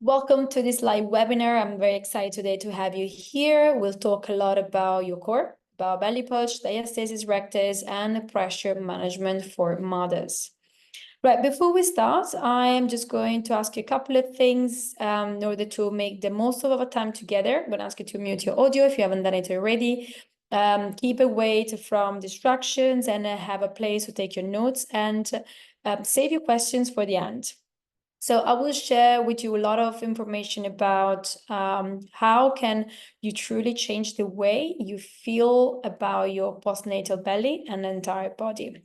Welcome to this live webinar. I'm very excited today to have you here. We'll talk a lot about your core, about belly push, diastasis rectus, and pressure management for mothers. Right, before we start, I am just going to ask you a couple of things in order to make the most of our time together. I'm going to ask you to mute your audio if you haven't done it already. Keep away from distractions and have a place to take your notes and save your questions for the end. So I will share with you a lot of information about how can you truly change the way you feel about your postnatal belly and entire body.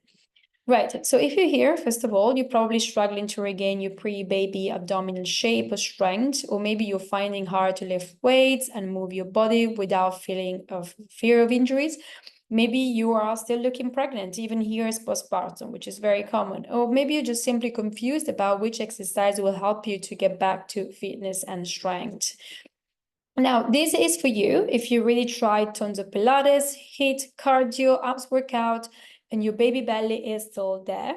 Right, so if you're here, first of all, you're probably struggling to regain your pre-baby abdominal shape or strength, or maybe you're finding hard to lift weights and move your body without feeling of fear of injuries. Maybe you are still looking pregnant, even here as postpartum, which is very common. Or maybe you're just simply confused about which exercise will help you to get back to fitness and strength. Now, this is for you if you really tried tons of Pilates, HIIT, cardio, abs workout, and your baby belly is still there.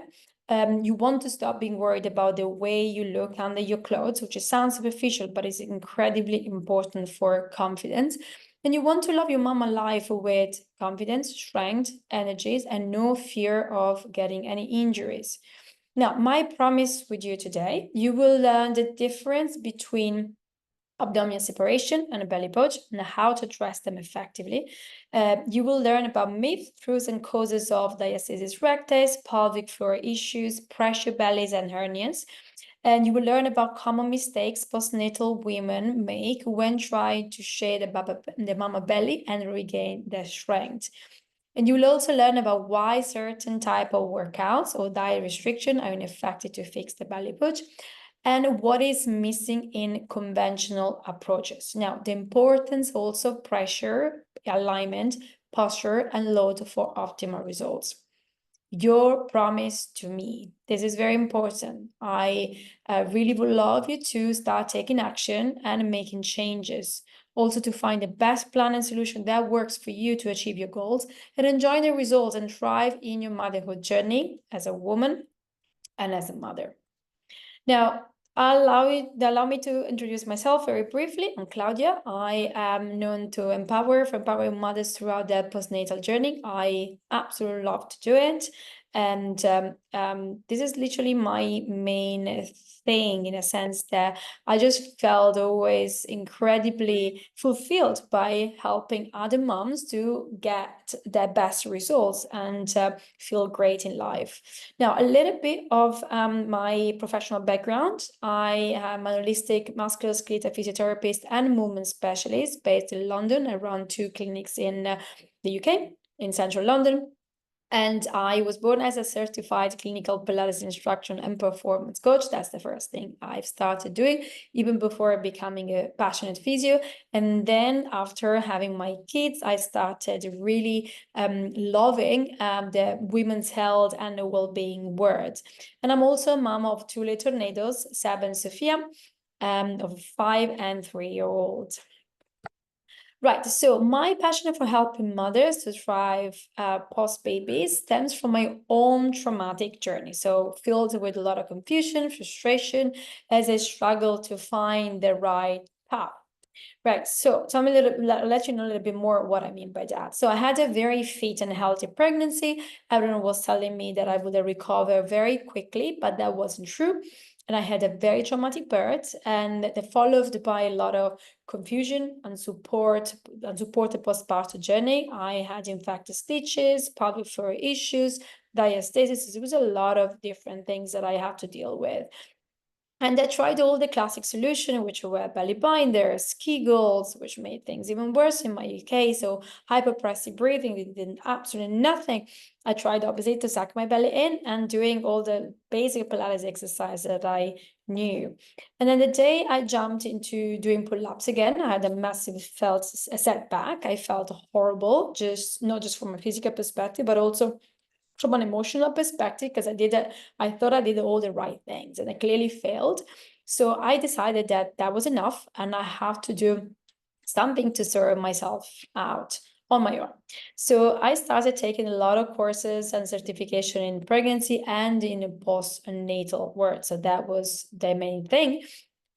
You want to stop being worried about the way you look under your clothes, which sounds superficial, but is incredibly important for confidence. And you want to love your mama life with confidence, strength, energies, and no fear of getting any injuries. Now, my promise with you today, you will learn the difference between abdominal separation and a belly push and how to address them effectively. You will learn about myths, truths, and causes of diastasis rectus, pelvic floor issues, pressure bellies, and hernias. And you will learn about common mistakes postnatal women make when trying to shade the mama belly and regain their strength. And you will also learn about why certain type of workouts or diet restriction are ineffective to fix the belly push and what is missing in conventional approaches. Now, the importance also of pressure, alignment, posture, and load for optimal results. Your promise to me. This is very important. I really would love you to start taking action and making changes. Also to find the best plan and solution that works for you to achieve your goals and enjoy the results and thrive in your motherhood journey as a woman and as a mother. Now, allow me to introduce myself very briefly. I'm Claudia. I am known to empowering mothers throughout their postnatal journey. I absolutely love to do it. And this is literally my main thing, in a sense that I just felt always incredibly fulfilled by helping other moms to get their best results and feel great in life. Now, a little bit of my professional background. I am a holistic musculoskeletal physiotherapist and movement specialist based in London. I run 2 clinics in the UK, in central London. And I was born as a certified clinical Pilates instructor and performance coach. That's the first thing I've started doing, even before becoming a passionate physio. And then after having my kids, I started really loving the women's health and the well-being world. And I'm also a mom of 2 little tornadoes, Sab and Sophia, of 5 and 3-year-old. Right, so my passion for helping mothers to thrive post-babies stems from my own traumatic journey. So filled with a lot of confusion, frustration, as I struggle to find the right path. Right, so tell me let you know a little bit more what I mean by that. So I had a very fit and healthy pregnancy. Everyone was telling me that I would recover very quickly, but that wasn't true. And I had a very traumatic birth, and that followed by a lot of confusion and unsupported postpartum journey. I had infected stitches, pelvic floor issues, diastasis. It was a lot of different things that I had to deal with. And I tried all the classic solutions, which were belly binders, Kegels, which made things even worse in my case. So hyperpressive breathing, it did absolutely nothing. I tried opposite to suck my belly in and doing all the basic Pilates exercise that I knew. And then the day I jumped into doing pull-ups again, I had a massive setback. I felt horrible, not just from a physical perspective, but also from an emotional perspective, because I thought I did all the right things and I clearly failed. So I decided that that was enough and I have to do something to sort myself out on my own. So I started taking a lot of courses and certification in pregnancy and in the postnatal world. So that was the main thing.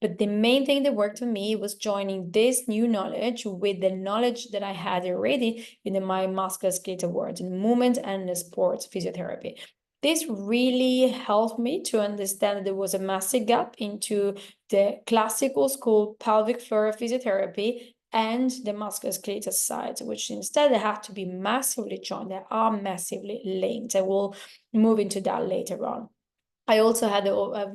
But the main thing that worked for me was joining this new knowledge with the knowledge that I had already in my musculoskeletal world, in movement and the sports physiotherapy. This really helped me to understand that there was a massive gap into the classical school pelvic floor physiotherapy and the musculoskeletal side, which instead they have to be massively joined. They are massively linked. I will move into that later on. I also had a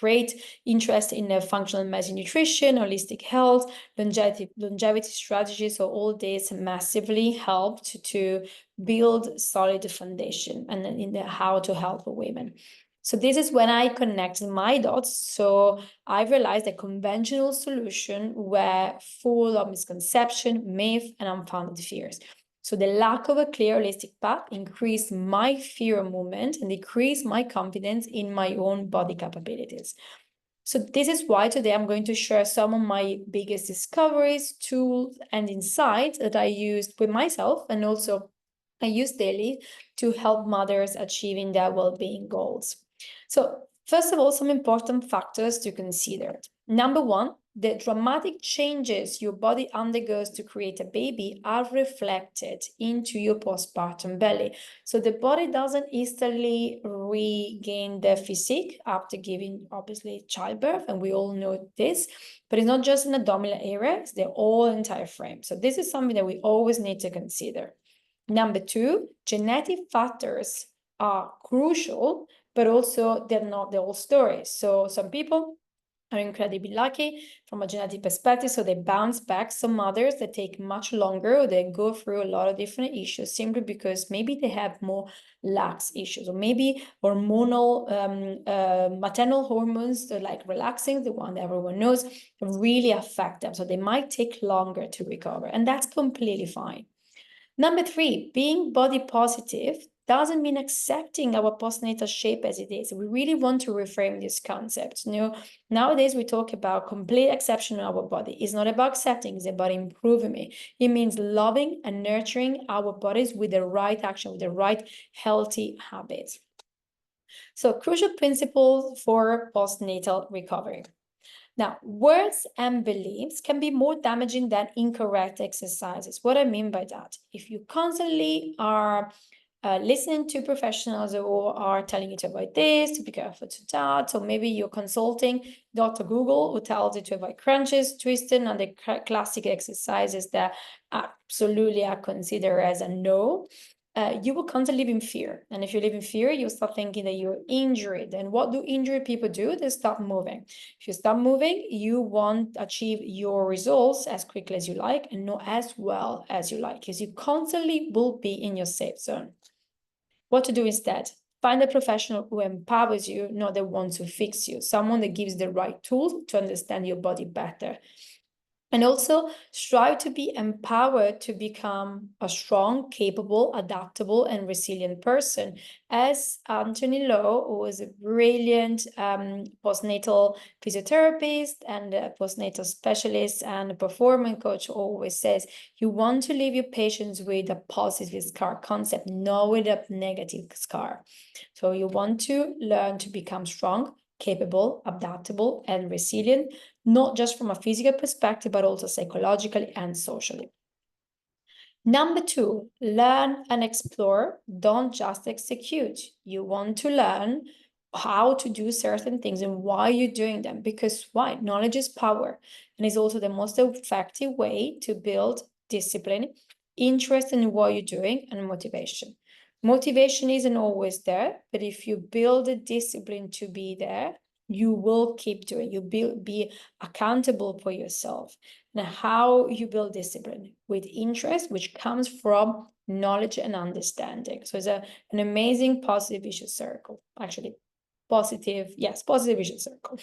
great interest in functional medicine, nutrition, holistic health, longevity strategies. So all this massively helped to build solid foundation and in how to help women. So this is when I connected my dots. So I realized that conventional solutions were full of misconception, myth, and unfounded fears. So the lack of a clear holistic path increased my fear of movement and decreased my confidence in my own body capabilities. So this is why today I'm going to share some of my biggest discoveries, tools, and insights that I used with myself and also I use daily to help mothers achieving their well-being goals. So first of all, some important factors to consider. Number one, the dramatic changes your body undergoes to create a baby are reflected into your postpartum belly. So the body doesn't instantly regain the physique after giving, obviously, childbirth, and we all know this, but it's not just an abdominal area, it's the whole entire frame. So this is something that we always need to consider. Number two, genetic factors are crucial, but also they're not the whole story. So some people are incredibly lucky from a genetic perspective, so they bounce back. Some mothers that take much longer, or they go through a lot of different issues simply because maybe they have more lax issues, or maybe hormonal maternal hormones, like relaxing, the one that everyone knows, really affect them. So they might take longer to recover, and that's completely fine. Number three, being body positive doesn't mean accepting our postnatal shape as it is. We really want to reframe this concept. Nowadays we talk about complete acceptance of our body. It's not about accepting, it's about improving it. It means loving and nurturing our bodies with the right action, with the right healthy habits. So crucial principles for postnatal recovery. Now, words and beliefs can be more damaging than incorrect exercises. What I mean by that, if you constantly are listening to professionals who are telling you to avoid this, to be careful to that, or maybe you're consulting Dr. Google who tells you to avoid crunches, twisting, and the classic exercises that absolutely are considered as a no, you will constantly live in fear. And if you live in fear, you start thinking that you're injured. And what do injured people do? They stop moving. If you stop moving, you won't achieve your results as quickly as you like and not as well as you like, because you constantly will be in your safe zone. What to do instead? Find a professional who empowers you, not the one to fix you. Someone that gives the right tools to understand your body better. And also strive to be empowered to become a strong, capable, adaptable, and resilient person. As Anthony Lowe, who is a brilliant postnatal physiotherapist and a postnatal specialist and a performance coach, always says, you want to leave your patients with a positive scar concept, not with a negative scar. So you want to learn to become strong, capable, adaptable, and resilient, not just from a physical perspective, but also psychologically and socially. Number two, learn and explore. Don't just execute. You want to learn how to do certain things and why you're doing them, because why? Knowledge is power, and is also the most effective way to build discipline, interest in what you're doing, and motivation. Motivation isn't always there, but if you build a discipline to be there, you will keep doing. You be accountable for yourself. Now, how you build discipline? With interest, which comes from knowledge and understanding. So it's an amazing positive vicious circle. Actually, positive vicious circle.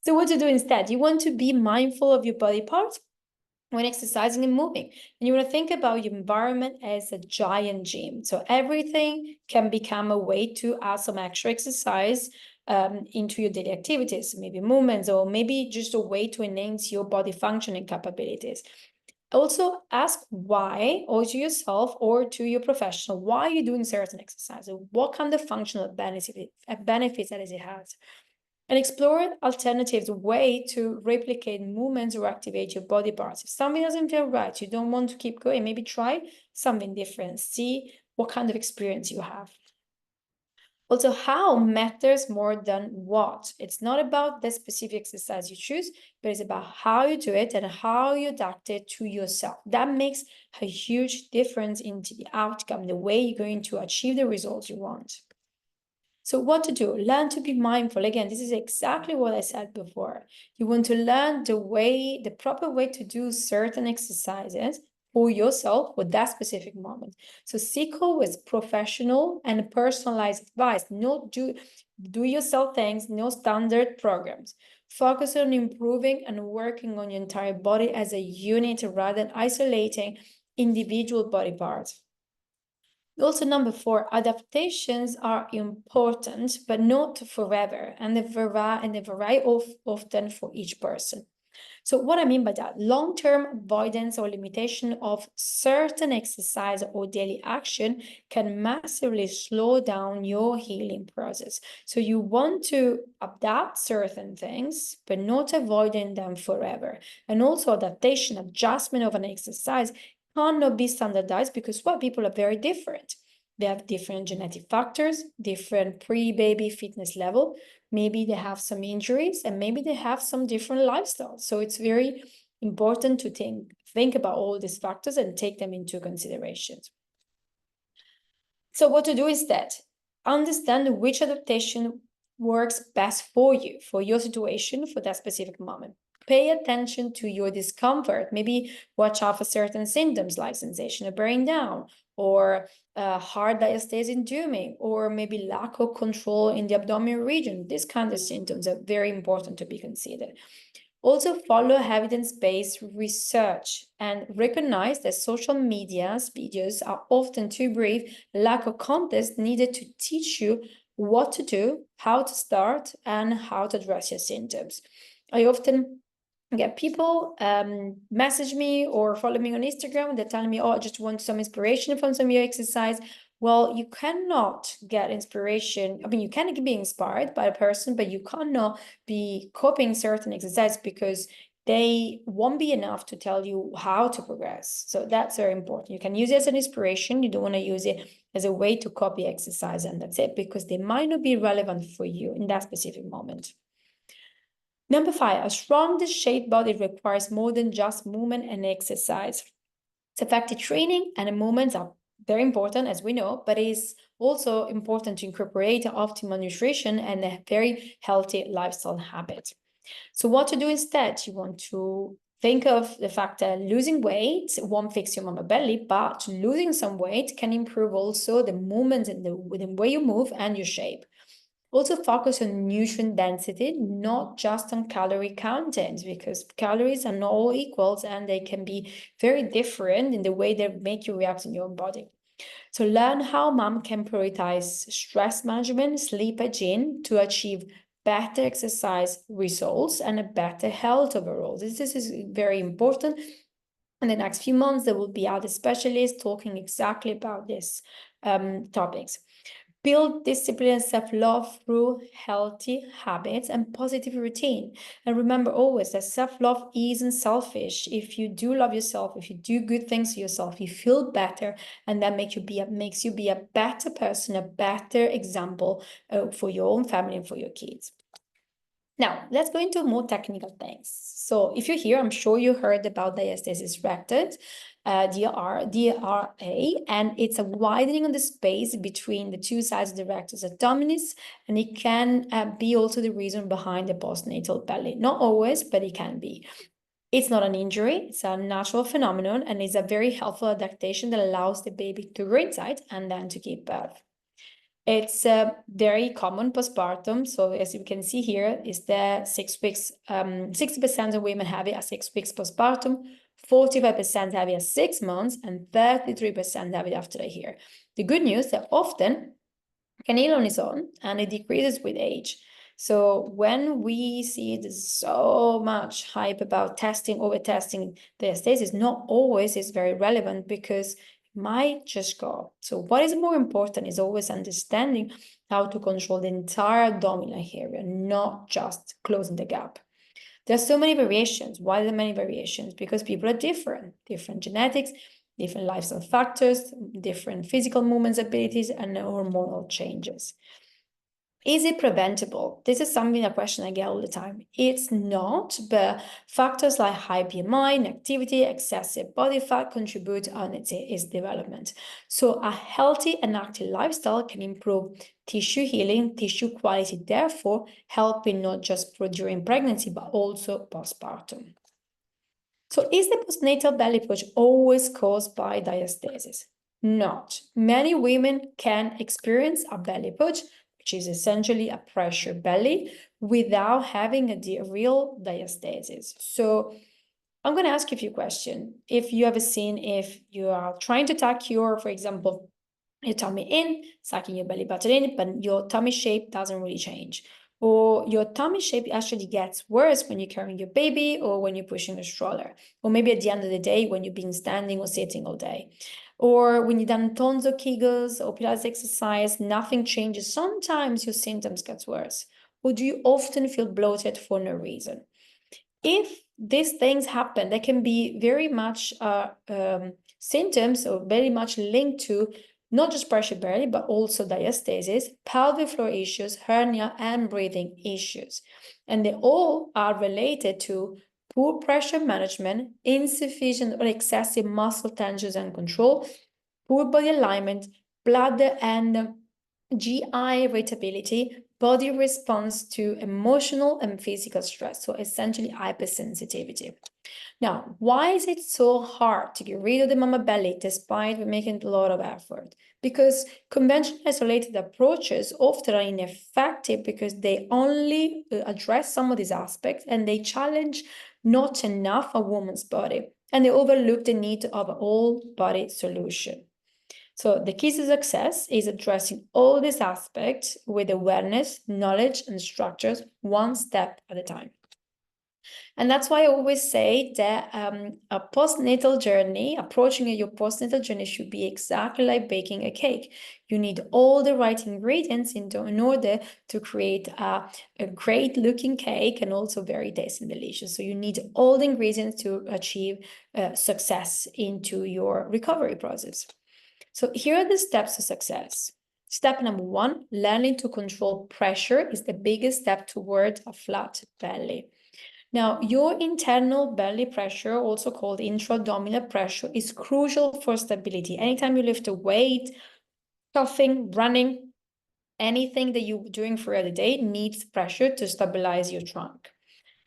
So what to do instead? You want to be mindful of your body parts when exercising and moving. And you want to think about your environment as a giant gym. So everything can become a way to add some extra exercise into your daily activities, maybe movements, or maybe just a way to enhance your body functioning capabilities. Also ask why, or to yourself or to your professional, why are you doing certain exercises? What kind of functional benefits that it has? And explore alternative way to replicate movements or activate your body parts. If something doesn't feel right, you don't want to keep going, maybe try something different. See what kind of experience you have. Also, how matters more than what. It's not about the specific exercise you choose, but it's about how you do it and how you adapt it to yourself. That makes a huge difference into the outcome, the way you're going to achieve the results you want. So what to do? Learn to be mindful. Again, this is exactly what I said before. You want to learn the proper way to do certain exercises for yourself with that specific moment. So seek always professional and personalized advice. No do yourself things, no standard programs. Focus on improving and working on your entire body as a unit rather than isolating individual body parts. Also, number 4, adaptations are important, but not forever, and they vary often for each person. So what I mean by that, long-term avoidance or limitation of certain exercise or daily action can massively slow down your healing process. So you want to adapt certain things, but not avoiding them forever. And also adaptation, adjustment of an exercise cannot be standardized because people are very different. They have different genetic factors, different pre-baby fitness level. Maybe they have some injuries and maybe they have some different lifestyles. So it's very important to think about all these factors and take them into consideration. So what to do instead? Understand which adaptation works best for you, for your situation, for that specific moment. Pay attention to your discomfort. Maybe watch out for certain symptoms like sensation of bearing down, or hard diastasis inducing, or maybe lack of control in the abdominal region. These kind of symptoms are very important to be considered. Also follow evidence-based research and recognize that social media's videos are often too brief, lack of context needed to teach you what to do, how to start, and how to address your symptoms. I often get people message me or follow me on Instagram. They're telling me, oh, I just want some inspiration from some of your exercise. Well, you cannot get inspiration. I mean, you can be inspired by a person, but you cannot be copying certain exercises because they won't be enough to tell you how to progress. So that's very important. You can use it as an inspiration. You don't want to use it as a way to copy exercise, and that's it, because they might not be relevant for you in that specific moment. Number 5, a strong, shaped body requires more than just movement and exercise. It's effective training and movements are very important, as we know, but it's also important to incorporate optimal nutrition and a very healthy lifestyle habit. So what to do instead? You want to think of the fact that losing weight won't fix your mama belly, but losing some weight can improve also the movements and the way you move and your shape. Also focus on nutrient density, not just on calorie content, because calories are not all equals and they can be very different in the way they make you react in your own body. So learn how mom can prioritize stress management, sleep hygiene to achieve better exercise results and a better health overall. This is very important. In the next few months, there will be other specialists talking exactly about these topics. Build discipline and self-love through healthy habits and positive routine. And remember always that self-love isn't selfish. If you do love yourself, if you do good things to yourself, you feel better, and that makes you be a better person, a better example for your own family and for your kids. Now, let's go into more technical things. So if you're here, I'm sure you heard about diastasis recti, DRA, and it's a widening of the space between the two sides of the rectus abdominis, and it can be also the reason behind the postnatal belly. Not always, but it can be. It's not an injury, it's a natural phenomenon, and it's a very helpful adaptation that allows the baby to grow inside and then to give birth. It's very common postpartum. So as you can see here, is the 6 weeks, 60% of women have it at 6 weeks postpartum, 45% have it at 6 months, and 33% have it after a year. The good news is that often can heal on its own, and it decreases with age. So when we see there's so much hype about testing, over-testing diastasis, not always is very relevant, because might just go. So what is more important is always understanding how to control the entire abdominal area, not just closing the gap. There's so many variations. Why are there many variations? Because people are different genetics, different lifestyle factors, different physical movements abilities, and hormonal changes. Is it preventable? This is a question I get all the time. It's not, but factors like high BMI, inactivity, excessive body fat contribute on its development. So a healthy and active lifestyle can improve tissue healing, tissue quality, therefore helping not just during pregnancy, but also postpartum. So is the postnatal belly push always caused by diastasis? Not. Many women can experience a belly push, which is essentially a pressure belly, without having a real diastasis. So I'm going to ask you a few questions. If you ever seen, if you are trying to tuck your, for example, your tummy in, sucking your belly button in, but your tummy shape doesn't really change. Or your tummy shape actually gets worse when you're carrying your baby or when you're pushing a stroller. Or maybe at the end of the day when you've been standing or sitting all day. Or when you've done tons of Kegels or Pilates exercise, nothing changes. Sometimes your symptoms get worse. Or do you often feel bloated for no reason? If these things happen, they can be very much symptoms or very much linked to not just pressure belly, but also diastasis, pelvic floor issues, hernia, and breathing issues. And they all are related to poor pressure management, insufficient or excessive muscle tensions and control, poor body alignment, bladder and GI irritability, body response to emotional and physical stress, so essentially hypersensitivity. Now, why is it so hard to get rid of the mama belly despite making a lot of effort? Because conventional isolated approaches often are ineffective because they only address some of these aspects and they challenge not enough a woman's body, and they overlook the need of a whole body solution. So the key to success is addressing all these aspects with awareness, knowledge, and structures, one step at a time. And that's why I always say that a postnatal journey, approaching your postnatal journey should be exactly like baking a cake. You need all the right ingredients in order to create a great looking cake and also very tasty and delicious. So you need all the ingredients to achieve success into your recovery process. So here are the steps to success. Step number 1, learning to control pressure is the biggest step toward a flat belly. Now, your internal belly pressure, also called intra-abdominal pressure, is crucial for stability. Anytime you lift a weight, coughing, running, anything that you're doing throughout the day needs pressure to stabilize your trunk.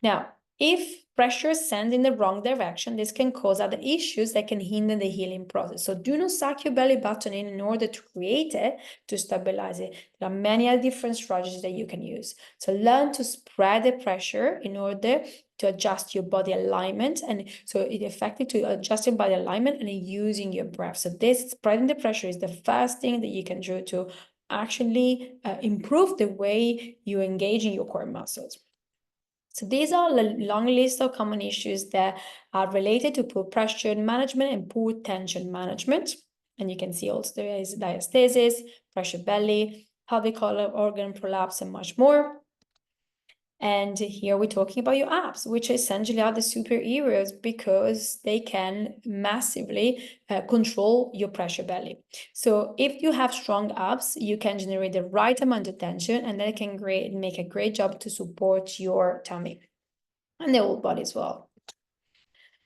Now, if pressure sends in the wrong direction, this can cause other issues that can hinder the healing process. So do not suck your belly button in order to create it, to stabilize it. There are many different strategies that you can use. So learn to spread the pressure in order to adjust your body alignment. And so it's effective to adjust your body alignment and using your breath. So this spreading the pressure is the first thing that you can do to actually improve the way you engage in your core muscles. So these are a long list of common issues that are related to poor pressure management and poor tension management. And you can see also there is diastasis, pressure belly, pelvic organ prolapse, and much more. And here we're talking about your abs, which essentially are the superheroes because they can massively control your pressure belly. So if you have strong abs, you can generate the right amount of tension, and that can make a great job to support your tummy and the whole body as well.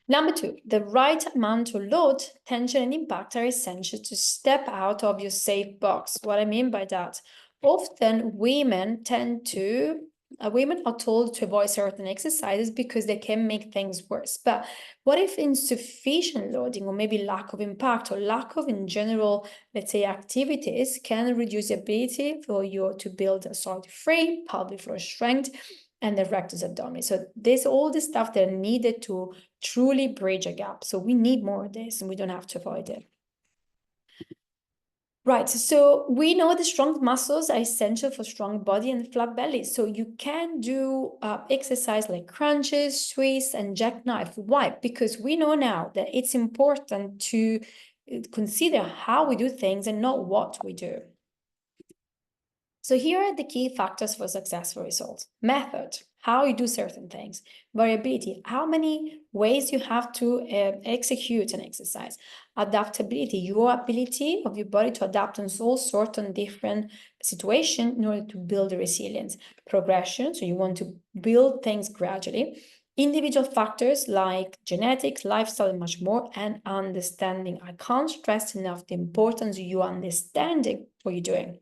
Number 2, the right amount of load, tension, and impact are essential to step out of your safe box. What I mean by that, often women are told to avoid certain exercises because they can make things worse. But what if insufficient loading or maybe lack of impact or lack of in general, let's say, activities can reduce the ability for you to build a solid frame, pelvic floor strength, and the rectus abdominis. So there's all the stuff that are needed to truly bridge a gap. So we need more of this and we don't have to avoid it. Right, so we know the strong muscles are essential for strong body and flat belly. So you can do exercise like crunches, twists, and jackknife. Why? Because we know now that it's important to consider how we do things and not what we do. So here are the key factors for successful results. Method, how you do certain things. Variability, how many ways you have to execute an exercise. Adaptability, your ability of your body to adapt in all sorts of different situations in order to build resilience. Progression, so you want to build things gradually. Individual factors like genetics, lifestyle, and much more, and understanding. I can't stress enough the importance of you understanding what you're doing.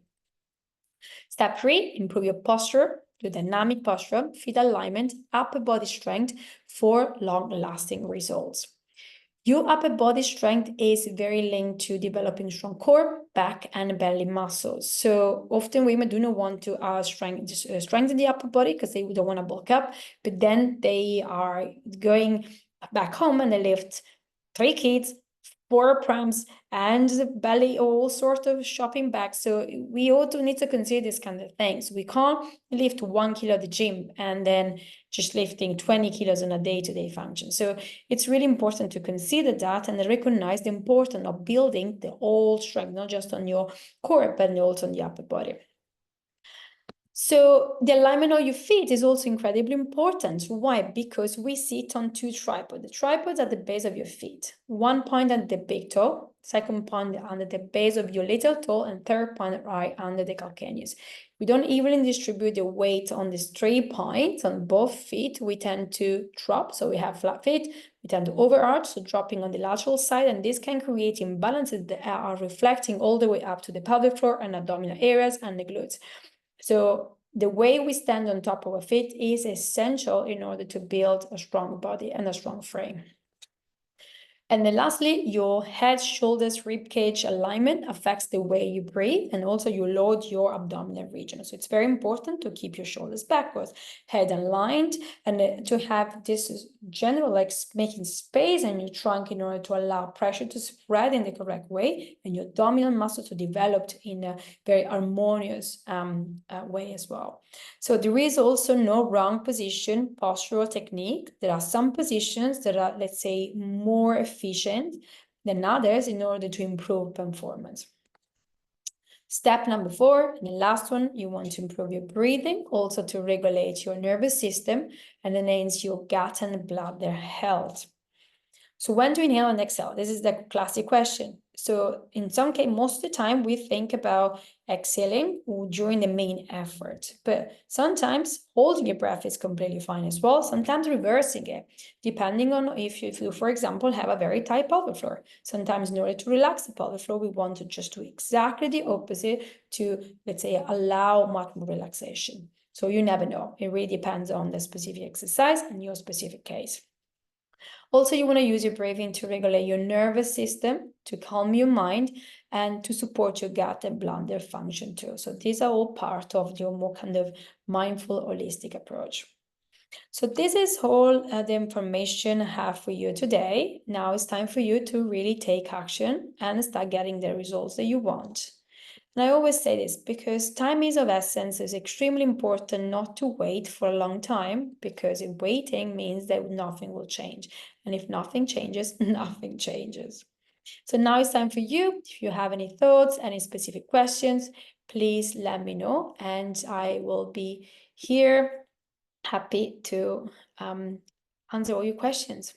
Step 3, improve your posture, do dynamic posture, feet alignment, upper body strength for long-lasting results. Your upper body strength is very linked to developing strong core, back, and belly muscles. So often women do not want to strengthen the upper body because they don't want to bulk up, but then they are going back home and they lift 3 kids, 4 prams, and belly, all sort of shopping bags. So we also need to consider this kind of things. We can't lift 1 kilo at the gym and then just lifting 20 kilos on a day-to-day function. So it's really important to consider that and recognize the importance of building the whole strength, not just on your core, but also on the upper body. So the alignment of your feet is also incredibly important. Why? Because we sit on 2 tripods. The tripods at the base of your feet. 1 point at the big toe, 2nd point under the base of your little toe, and 3rd point right under the calcaneus. We don't evenly distribute the weight on these 3 points on both feet. We tend to drop, so we have flat feet. We tend to overarch, so dropping on the lateral side, and this can create imbalances that are reflecting all the way up to the pelvic floor and abdominal areas and the glutes. So the way we stand on top of our feet is essential in order to build a strong body and a strong frame. And then lastly, your head, shoulders, rib cage alignment affects the way you breathe, and also you load your abdominal region. So it's very important to keep your shoulders backwards, head aligned, and to have this general, like making space in your trunk in order to allow pressure to spread in the correct way, and your abdominal muscles to develop in a very harmonious way as well. So there is also no wrong position, postural technique. There are some positions that are, let's say, more efficient than others in order to improve performance. Step number 4, and the last one, you want to improve your breathing, also to regulate your nervous system and enhance your gut and bladder health. So when to inhale and exhale? This is the classic question. So in some case, most of the time we think about exhaling during the main effort, but sometimes holding your breath is completely fine as well. Sometimes reversing it, depending on if you, for example, have a very tight pelvic floor. Sometimes in order to relax the pelvic floor, we want to just do exactly the opposite to, let's say, allow much more relaxation. So you never know. It really depends on the specific exercise and your specific case. Also, you want to use your breathing to regulate your nervous system, to calm your mind, and to support your gut and bladder function too. So these are all part of your more kind of mindful, holistic approach. So this is all the information I have for you today. Now it's time for you to really take action and start getting the results that you want. And I always say this because time is of essence. It's extremely important not to wait for a long time, because if waiting means that nothing will change. And if nothing changes, nothing changes. So now it's time for you. If you have any thoughts, any specific questions, please let me know. And I will be here happy to answer all your questions.